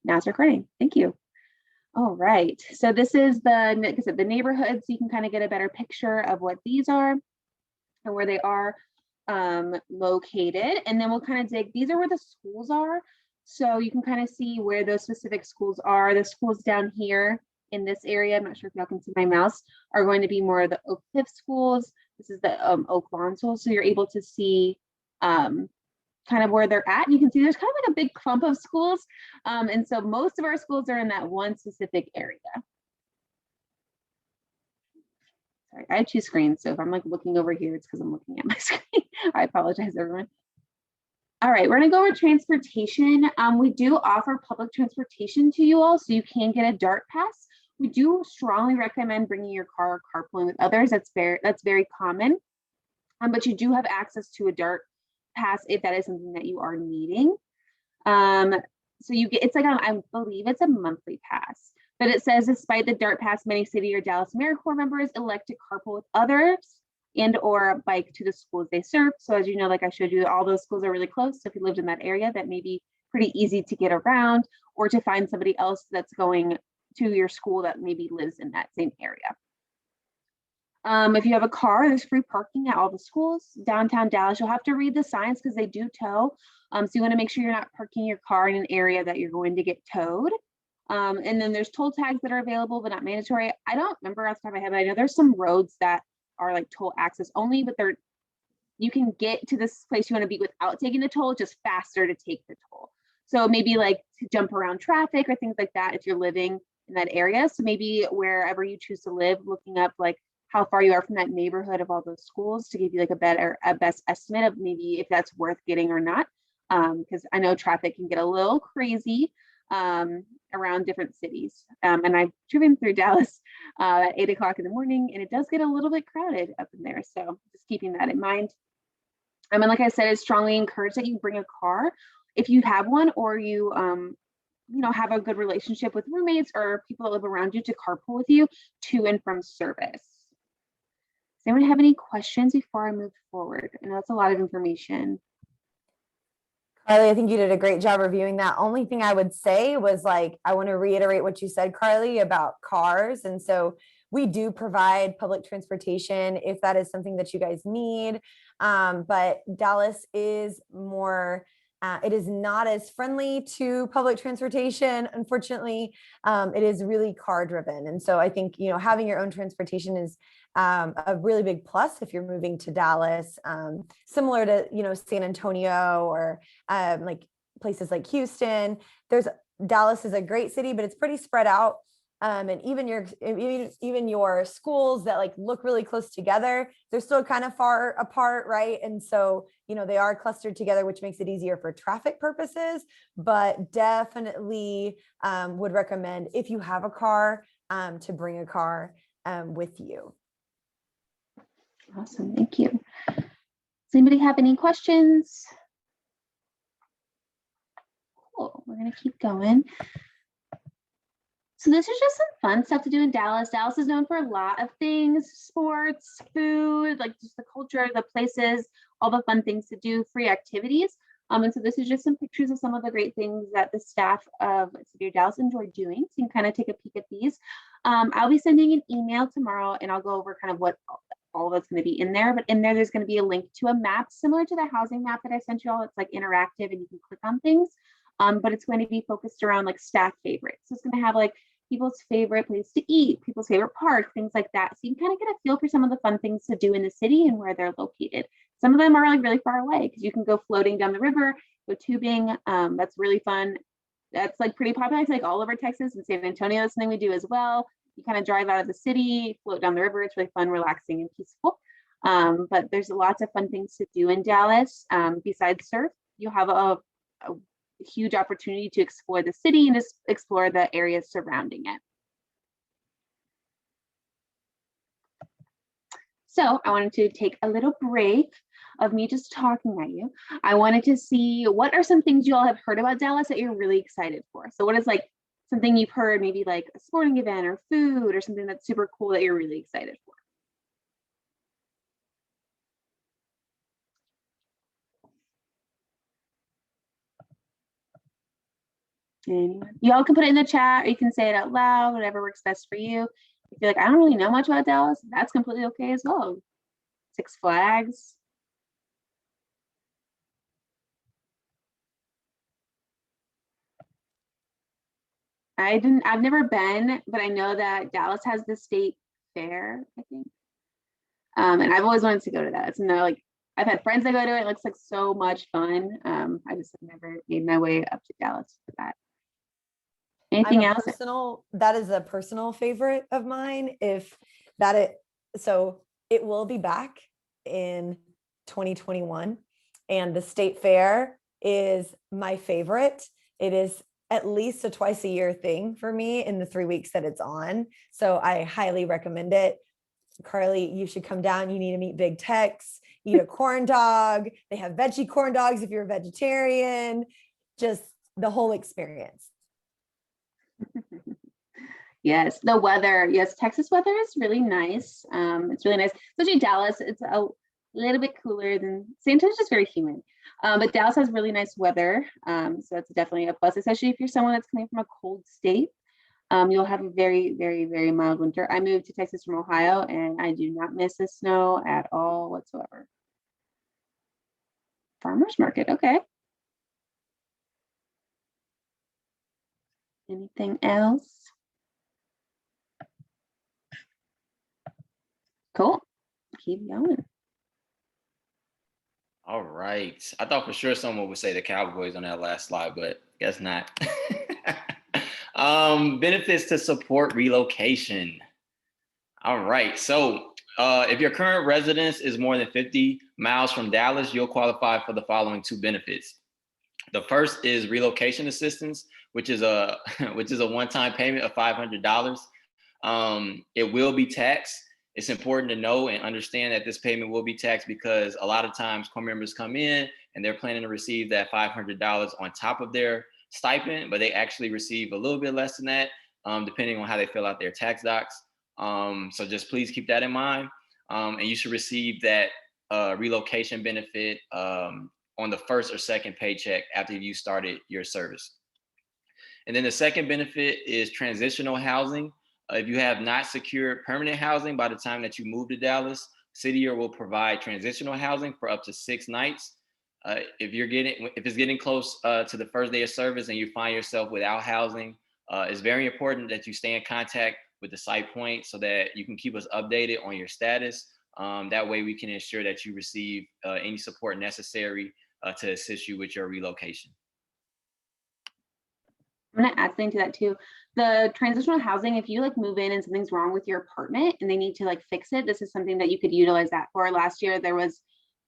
Now it's recording. Thank you. All right. So this is like I said, the neighborhood. So you can kind of get a better picture of what these are and where they are located. And then we'll kind of dig, these are where the schools are. So you can kind of see where those specific schools are. The schools down here in this area, I'm not sure if y'all can see my mouse, are going to be more of the Oak Cliff schools. This is the Oak Lawn schools. So you're able to see kind of where they're at. You can see there's kind of like a big clump of schools. And so most of our schools are in that one specific area. Sorry, I have two screens. So if I'm like looking over here, it's because I'm looking at my screen. I apologize, everyone. All right, we're gonna go over transportation. We do offer public transportation to you all, so you can get a DART pass. We do strongly recommend bringing your car or carpooling with others. That's very common. But you do have access to a DART pass if that is something that you are needing. So you get, it's like, I believe it's a monthly pass, but it says despite the DART pass, many City or Dallas AmeriCorps members elect to carpool with others and or bike to the schools they serve. So as you know, like I showed you, all those schools are really close. So if you lived in that area, that may be pretty easy to get around or to find somebody else that's going to your school that maybe lives in that same area. If you have a car, there's free parking at all the schools. Downtown Dallas, you'll have to read the signs because they do tow. So you want to make sure you're not parking your car in an area that you're going to get towed. And then there's toll tags that are available, but not mandatory. I don't remember off the top of my head, but I know there's some roads that are like toll access only, but you can get to this place you want to be without taking the toll, just faster to take the toll. So maybe like to jump around traffic or things like that if you're living in that area. So maybe wherever you choose to live, looking up like how far you are from that neighborhood of all those schools to give you like a best estimate of maybe if that's worth getting or not. Because I know traffic can get a little crazy around different cities. And I've driven through Dallas at 8 o'clock in the morning, and it does get a little bit crowded up in there. So just keeping that in mind. And like I said, it's strongly encouraged that you bring a car if you have one, or you have a good relationship with roommates or people that live around you to carpool with you to and from service. Does anyone have any questions before I move forward? I know that's a lot of information. Carly, I think you did a great job reviewing that. Only thing I would say was like, I want to reiterate what you said, Carly, about cars. And so we do provide public transportation if that is something that you guys need. But Dallas is more, it is not as friendly to public transportation. Unfortunately, it is really car driven. And so I think, having your own transportation is a really big plus if you're moving to Dallas, similar to, San Antonio or like places like Houston. Dallas is a great city, but it's pretty spread out. And even your schools that like look really close together, they're still kind of far apart, right? And so, they are clustered together, which makes it easier for traffic purposes, but definitely would recommend if you have a car to bring a car with you. Awesome, thank you. Does anybody have any questions? Cool, we're gonna keep going. So this is just some fun stuff to do in Dallas. Dallas is known for a lot of things: sports, food, like just the culture, the places, all the fun things to do, free activities. And so this is just some pictures of some of the great things that the staff of City of Dallas enjoy doing. So you can kind of take a peek at these. I'll be sending an email tomorrow, and I'll go over kind of what all that's going to be in there. But in there's going to be a link to a map similar to the housing map that I sent you all. It's like interactive, and you can click on things. But it's going to be focused around like staff favorites. So it's going to have like people's favorite place to eat, people's favorite park, things like that. So you can kind of get a feel for some of the fun things to do in the city and where they're located. Some of them are like really far away because you can go floating down the river, go tubing. That's really fun. That's like pretty popular. It's like all over Texas and San Antonio. That's something we do as well. You kind of drive out of the city, float down the river. It's really fun, relaxing, and peaceful. But there's lots of fun things to do in Dallas. Besides surf, you have a huge opportunity to explore the city and just explore the areas surrounding it. So I wanted to take a little break of me just talking at you. I wanted to see what are some things you all have heard about Dallas that you're really excited for. So what is like something you've heard, maybe like a sporting event or food or something that's super cool that you're really excited for? Anyone? Y'all can put it in the chat, or you can say it out loud, whatever works best for you. If you're like, I don't really know much about Dallas, that's completely okay as well. Six Flags. I've never been, but I know that Dallas has the state fair, I think. And I've always wanted to go to that. It's like, I've had friends that go to it. It looks like so much fun. I just have never made my way up to Dallas for that. Anything else? That is a personal favorite of mine. So it will be back in 2021, and the state fair is my favorite. It is at least a twice a year thing for me in the 3 weeks that it's on. So I highly recommend it. Carly, you should come down. You need to meet Big Tex, eat a corn dog. They have veggie corn dogs if you're a vegetarian, just the whole experience. Yes, the weather. Yes, Texas weather is really nice. It's really nice, especially Dallas. It's a little bit cooler than San Antonio's just very humid. But Dallas has really nice weather. So that's definitely a plus, especially if you're someone that's coming from a cold state. You'll have a very, very, very mild winter. I moved to Texas from Ohio, and I do not miss the snow at all whatsoever. Farmers market, okay. Anything else? Cool. Keep going. All right. I thought for sure someone would say the Cowboys on that last slide, but guess not. Benefits to support relocation. All right. So if your current residence is more than 50 miles from Dallas, you'll qualify for the following 2 benefits. The first is relocation assistance, which is a one-time payment of $500. It will be taxed. It's important to know and understand that this payment will be taxed because a lot of times core members come in and they're planning to receive that $500 on top of their stipend, but they actually receive a little bit less than that, depending on how they fill out their tax docs. So just please keep that in mind. And you should receive that relocation benefit on the first or second paycheck after you started your service. And then the second benefit is transitional housing. If you have not secured permanent housing by the time that you move to Dallas, City Year will provide transitional housing for up to 6 nights. If it's getting close to the first day of service and you find yourself without housing, it's very important that you stay in contact with the site point so that you can keep us updated on your status. That way we can ensure that you receive any support necessary to assist you with your relocation. I'm going to add something to that too. The transitional housing, if you like move in and something's wrong with your apartment and they need to like fix it, this is something that you could utilize that for. Last year, there was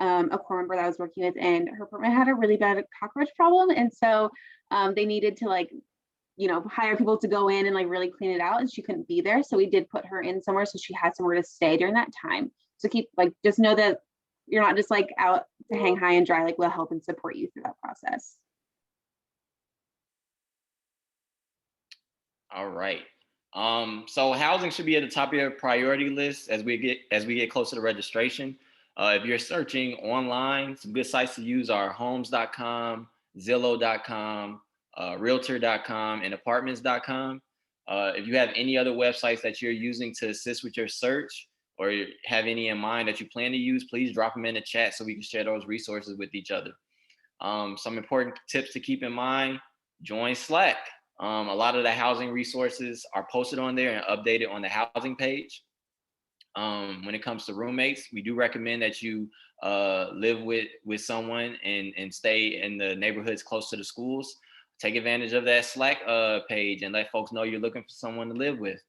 a core member that I was working with, and her apartment had a really bad cockroach problem. And so they needed to like, hire people to go in and like really clean it out, and she couldn't be there. So we did put her in somewhere so she had somewhere to stay during that time. So just know that you're not just like out to hang high and dry, like we'll help and support you through that process. All right. So housing should be at the top of your priority list as we get closer to registration. If you're searching online, some good sites to use are homes.com, Zillow.com, realtor.com, and apartments.com. If you have any other websites that you're using to assist with your search or have any in mind that you plan to use, please drop them in the chat so we can share those resources with each other. Some important tips to keep in mind: join Slack. A lot of the housing resources are posted on there and updated on the housing page. When it comes to roommates, we do recommend that you live with someone and stay in the neighborhoods close to the schools. Take advantage of that Slack page and let folks know you're looking for someone to live with.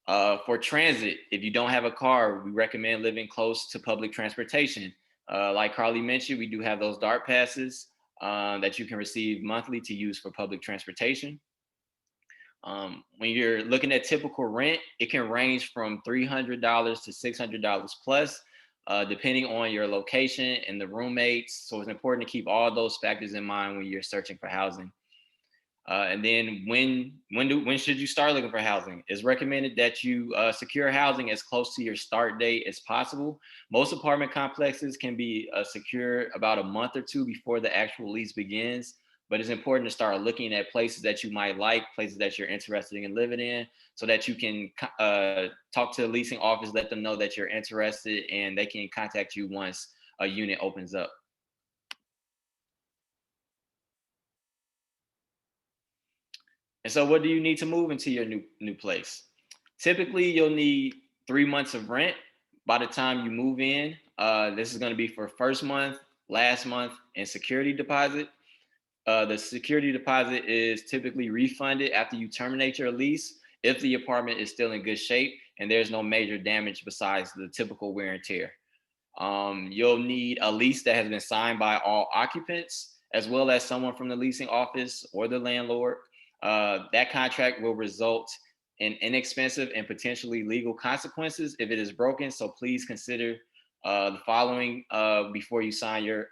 For transit, if you don't have a car, we recommend living close to public transportation. Like Carly mentioned, we do have those DART passes that you can receive monthly to use for public transportation. When you're looking at typical rent, it can range from $300 to $600 plus, depending on your location and the roommates. So it's important to keep all those factors in mind when you're searching for housing. And then when should you start looking for housing? It's recommended that you secure housing as close to your start date as possible. Most apartment complexes can be secured about a month or two before the actual lease begins. but it's important to start looking at places that you might like, places that you're interested in living in, so that you can talk to the leasing office, let them know that you're interested, and they can contact you once a unit opens up. And so what do you need to move into your new place? Typically, you'll need 3 months of rent by the time you move in. This is going to be for first month, last month, and security deposit. The security deposit is typically refunded after you terminate your lease if the apartment is still in good shape and there's no major damage besides the typical wear and tear. You'll need a lease that has been signed by all occupants, as well as someone from the leasing office or the landlord. That contract will result in inexpensive and potentially legal consequences if it is broken. So please consider the following before you sign your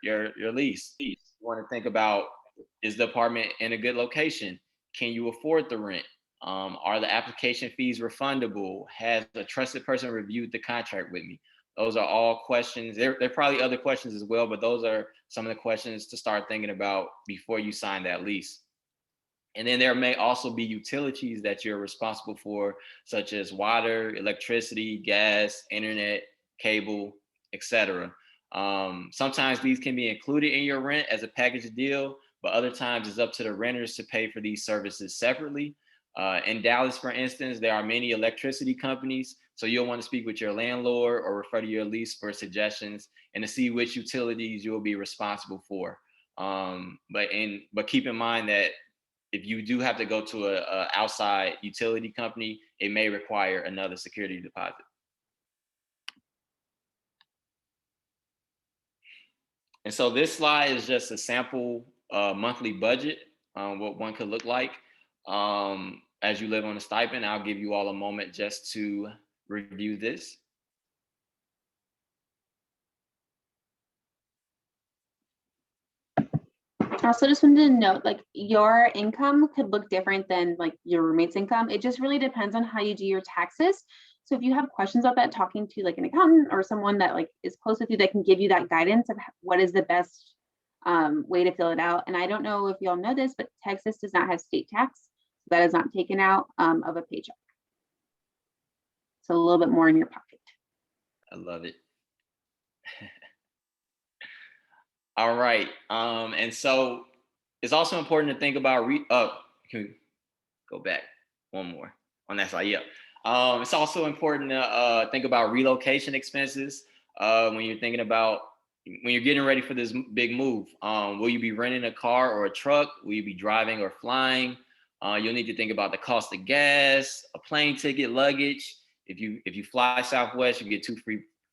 lease. You want to think about, is the apartment in a good location? Can you afford the rent? Are the application fees refundable? Has a trusted person reviewed the contract with me? Those are all questions. There are probably other questions as well, but those are some of the questions to start thinking about before you sign that lease. And then there may also be utilities that you're responsible for, such as water, electricity, gas, internet, cable, etc. Sometimes these can be included in your rent as a package deal, but other times it's up to the renters to pay for these services separately. In Dallas, for instance, there are many electricity companies, so you'll want to speak with your landlord or refer to your lease for suggestions and to see which utilities you'll be responsible for. But keep in mind that if you do have to go to a outside utility company, it may require another security deposit. And so this slide is just a sample monthly budget, what one could look like as you live on a stipend. I'll give you all a moment just to review this. Also, just wanted to note, like, your income could look different than like your roommate's income. It just really depends on how you do your taxes. So if you have questions about that, talking to like an accountant or someone that like is close with you that can give you that guidance of what is the best way to fill it out. And I don't know if y'all know this, but Texas does not have state tax. So that is not taken out of a paycheck. So a little bit more in your pocket. I love it. All right. And so it's also important to think about, can we go back one more on that slide? Yeah. It's also important to think about relocation expenses when you're thinking about, when you're getting ready for this big move. Will you be renting a car or a truck? Will you be driving or flying? You'll need to think about the cost of gas, a plane ticket, luggage. If you fly Southwest, you get 2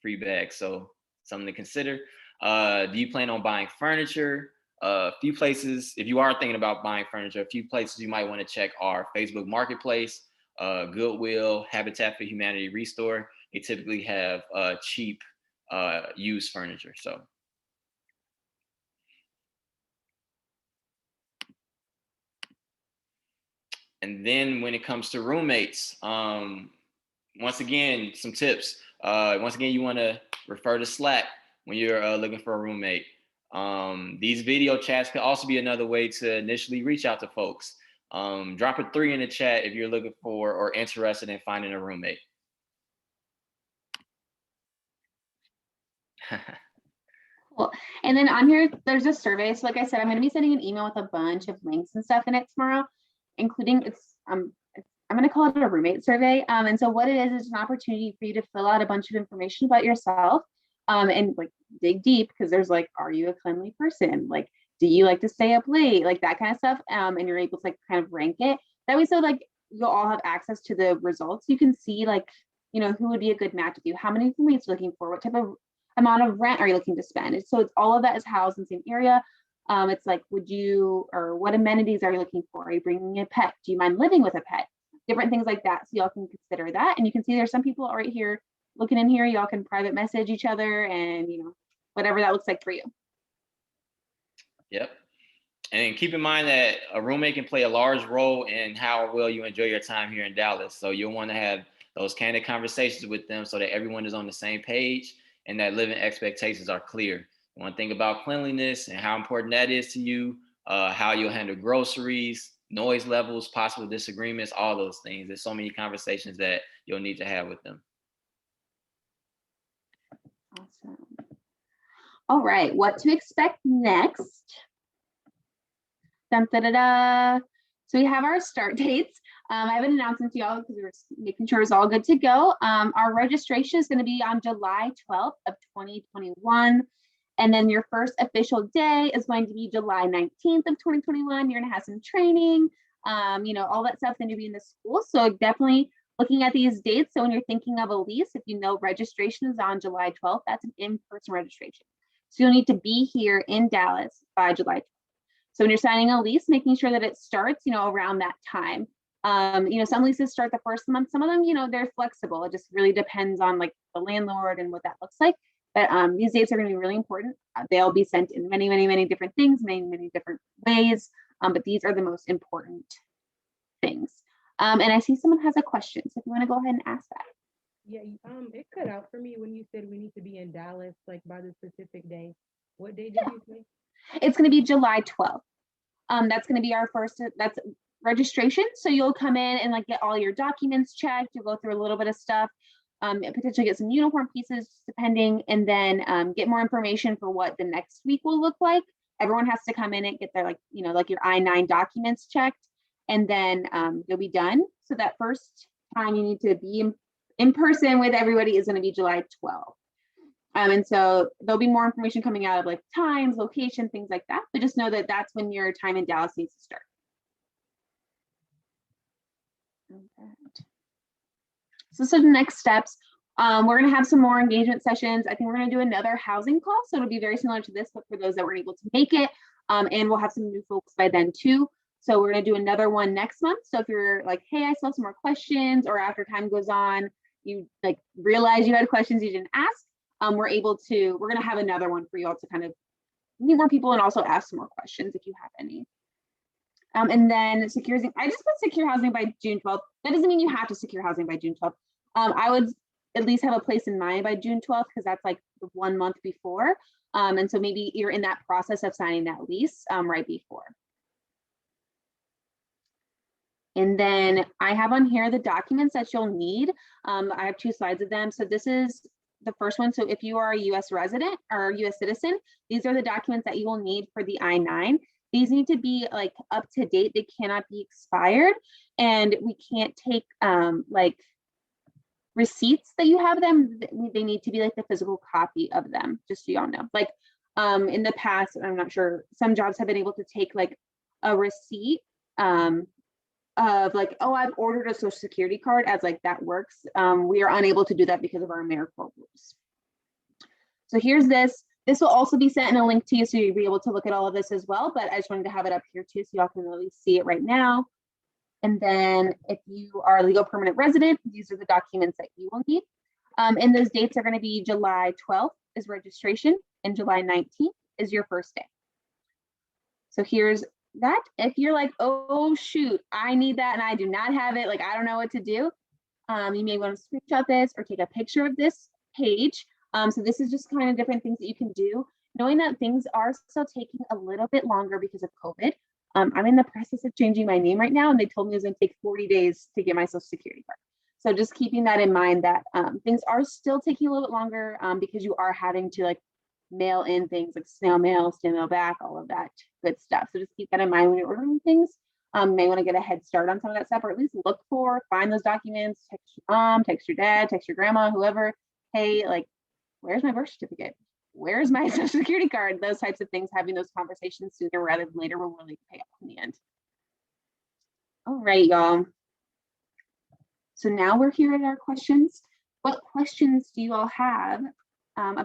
free bags. So something to consider. Do you plan on buying furniture? A few places, if you are thinking about buying furniture, a few places you might want to check are Facebook Marketplace, Goodwill, Habitat for Humanity Restore. They typically have cheap used furniture. So. And then when it comes to roommates, once again, some tips. Once again, you want to refer to Slack when you're looking for a roommate. These video chats could also be another way to initially reach out to folks. Drop a 3 in the chat if you're looking for or interested in finding a roommate. Cool. And then on here, there's a survey. So like I said, I'm going to be sending an email with a bunch of links and stuff in it tomorrow, including I'm going to call it a roommate survey. And so what it is an opportunity for you to fill out a bunch of information about yourself and like dig deep, because there's like, are you a cleanly person? Like, do you like to stay up late? Like that kind of stuff. And you're able to like kind of rank it. That way, so like you'll all have access to the results. You can see like, you know, who would be a good match with you, how many roommates you're looking for, what type of amount of rent are you looking to spend? So it's all of that is housed in the same area. It's like, would you, or what amenities are you looking for? Are you bringing a pet? Do you mind living with a pet? Different things like that. So y'all can consider that. And you can see there's some people right here looking in here. Y'all can private message each other and, you know, whatever that looks like for you. Yep. And keep in mind that a roommate can play a large role in how well you enjoy your time here in Dallas. So you'll want to have those candid conversations with them so that everyone is on the same page and that living expectations are clear. You want to think about cleanliness and how important that is to you. how you'll handle groceries, noise levels, possible disagreements, all those things. There's so many conversations that you'll need to have with them. Awesome. All right, what to expect next? Dun, da, da, da. So we have our start dates. I have an announcement to y'all because we're making sure it's all good to go. Our registration is going to be on July 12th of 2021. And then your first official day is going to be July 19th of 2021. You're going to have some training, all that stuff. Then you'll be in the school. So definitely looking at these dates. So when you're thinking of a lease, if you know registration is on July 12th, that's an in-person registration. So you'll need to be here in Dallas by July 12th. So when you're signing a lease, making sure that it starts, around that time. Some leases start the first month. Some of them, they're flexible. It just really depends on like the landlord and what that looks like. But these dates are going to be really important. They'll be sent in many, many, many different things, many different ways. But these are the most important things. And I see someone has a question. So if you want to go ahead and ask that. Yeah, it cut out for me when you said we need to be in Dallas like by the specific day. What day did you say? It's going to be July 12th. That's going to be our first, that's registration. So you'll come in and like get all your documents checked. You'll go through a little bit of stuff, potentially get some uniform pieces depending, and then get more information for what the next week will look like. Everyone has to come in and get their like your I-9 documents checked, and then you'll be done. So that first time you need to be in person with everybody is going to be July 12th. And so there'll be more information coming out of like times, location, things like that. But just know that that's when your time in Dallas needs to start. So the next steps, we're going to have some more engagement sessions. I think we're going to do another housing call. So it'll be very similar to this, but for those that were able to make it. And we'll have some new folks by then too. So we're going to do another one next month. So if you're like, hey, I still have some more questions, or after time goes on, you like realize you had questions you didn't ask. We're going to have another one for you all to kind of meet more people and also ask some more questions if you have any. And then secure housing, I just put secure housing by June 12th. That doesn't mean you have to secure housing by June 12th. I would at least have a place in mind by June 12th because that's like the 1 month before. And so maybe you're in that process of signing that lease right before. And then I have on here the documents that you'll need. I have 2 slides of them. So this is the first one. So if you are a US resident or US citizen, these are the documents that you will need for the I-9. These need to be like up to date. They cannot be expired. And we can't take like receipts that you have them. They need to be like the physical copy of them, just so y'all know. Like in the past, I'm not sure, some jobs have been able to take like a receipt of like, oh, I've ordered a social security card as like that works. We are unable to do that because of our AmeriCorps rules. So here's this. This will also be sent in a link to you, so you'll be able to look at all of this as well. But I just wanted to have it up here too, so y'all can really see it right now. And then if you are a legal permanent resident, these are the documents that you will need. And those dates are going to be July 12th is registration and July 19th is your first day. So here's that. If you're like, oh shoot, I need that and I do not have it, like I don't know what to do, you may want to screenshot this or take a picture of this page. So this is just kind of different things that you can do, knowing that things are still taking a little bit longer because of COVID. I'm in the process of changing my name right now, and they told me it was going to take 40 days to get my social security card. So just keeping that in mind, that things are still taking a little bit longer because you are having to like mail in things like snail mail back, all of that good stuff. So just keep that in mind when you're ordering things. You may want to get a head start on some of that stuff, or at least find those documents, text your mom, text your dad, text your grandma, whoever. Hey, like, where's my birth certificate? Where's my social security card? Those types of things, having those conversations sooner rather than later will really pay off in the end. All right, y'all. So now we're here at our questions. What questions do you all have about